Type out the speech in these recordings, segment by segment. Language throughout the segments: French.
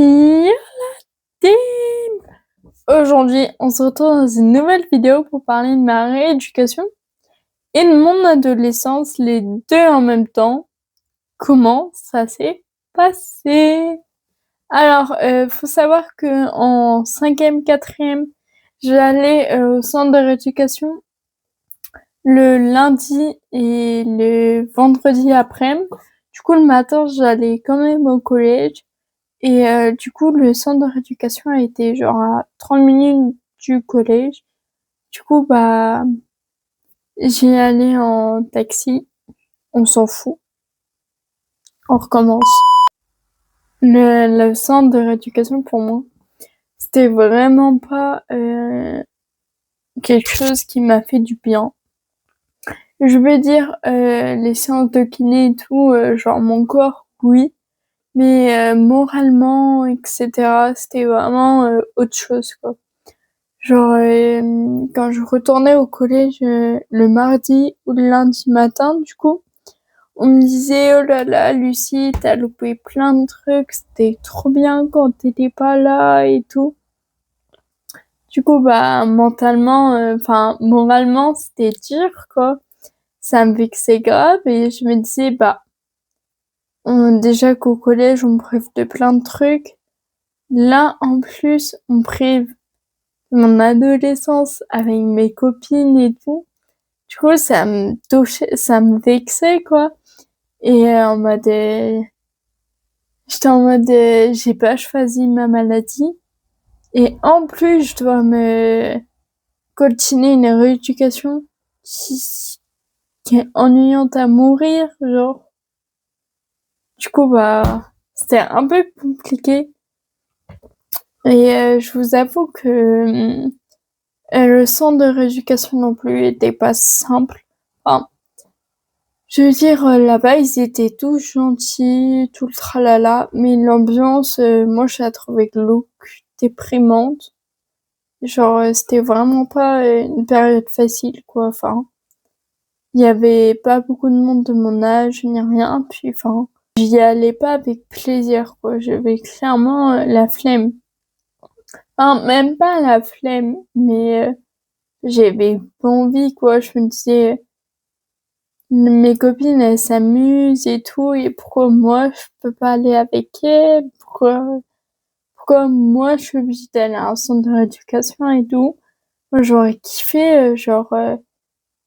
Yo la team! Aujourd'hui, on se retrouve dans une nouvelle vidéo pour parler de ma rééducation et de mon adolescence, les deux en même temps. Comment ça s'est passé? Alors, faut savoir que en 5e, 4e, j'allais au centre de rééducation le lundi et le vendredi après-midi. Du coup, le matin, j'allais quand même au collège. Et du coup, le centre de rééducation a été genre à 30 minutes du collège. Du coup, bah, j'y allais en taxi. On s'en fout. On recommence. Le centre de rééducation, pour moi, c'était vraiment pas quelque chose qui m'a fait du bien. Je veux dire, les séances de kiné et tout, genre mon corps, oui. Mais moralement, etc., c'était vraiment autre chose, quoi. Genre, quand je retournais au collège le mardi ou le lundi matin, du coup, on me disait, oh là là, Lucie, t'as loupé plein de trucs, c'était trop bien quand t'étais pas là et tout. Du coup, bah, mentalement, enfin, moralement, c'était dur, quoi. Ça me vexait grave et je me disais, bah, déjà qu'au collège, on me prive de plein de trucs. Là, en plus, on me prive de mon adolescence avec mes copines et tout. Du coup, ça me touchait, ça me vexait, quoi. Et j'étais en mode, j'ai pas choisi ma maladie. Et en plus, je dois me continuer une rééducation qui est ennuyante à mourir, genre. Du coup, bah, c'était un peu compliqué. Et je vous avoue que le centre de rééducation non plus était pas simple. Enfin, je veux dire, là-bas, ils étaient tous gentils, tout le tralala, mais l'ambiance, moi, je la trouvais glauque, déprimante. Genre, c'était vraiment pas une période facile, quoi. Enfin, il y avait pas beaucoup de monde de mon âge, ni rien. Puis, enfin, j'y allais pas avec plaisir, quoi. J'avais clairement la flemme. Enfin, même pas la flemme, mais j'avais pas envie, quoi. Je me disais, mes copines, elles s'amusent et tout, et pourquoi moi, je peux pas aller avec elles? Pourquoi moi, je suis obligée d'aller à un centre de rééducation et tout? Moi, j'aurais kiffé,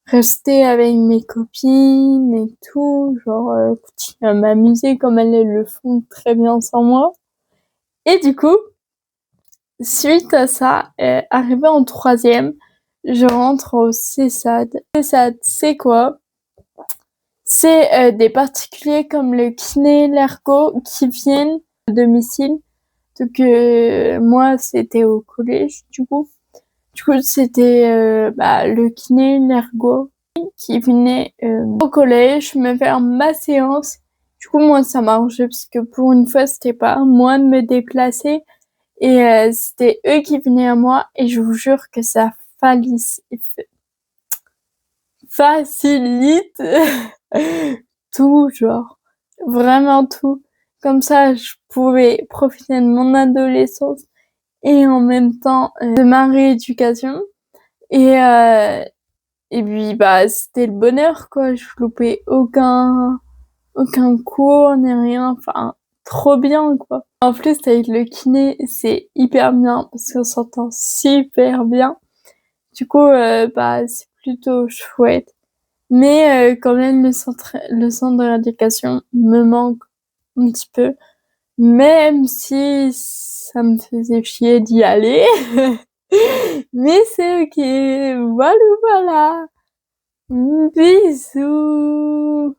rester avec mes copines et tout, continuer à m'amuser comme elles le font très bien sans moi. Et du coup, suite à ça, arrivé en 3e, je rentre au CESAD. CESAD, c'est quoi? C'est des particuliers comme le kiné, l'ergo qui viennent à domicile. Donc moi, c'était au collège, du coup. Du coup, c'était le kiné, l'ergo qui venait au collège me faire ma séance. Du coup, moi, ça m'arrangeait parce que pour une fois, c'était pas à moi de me déplacer et c'était eux qui venaient à moi et je vous jure que ça facilite tout, genre, vraiment tout. Comme ça, je pouvais profiter de mon adolescence et en même temps de ma rééducation. Et puis, bah, c'était le bonheur, quoi. Je loupais aucun cours, ni rien. Enfin, trop bien, quoi. En plus, avec le kiné, c'est hyper bien parce qu'on s'entend super bien. Du coup, bah, c'est plutôt chouette. Mais quand même, le centre de rééducation me manque un petit peu. Même si ça me faisait chier d'y aller. Mais c'est ok. Voilà, voilà. Bisous.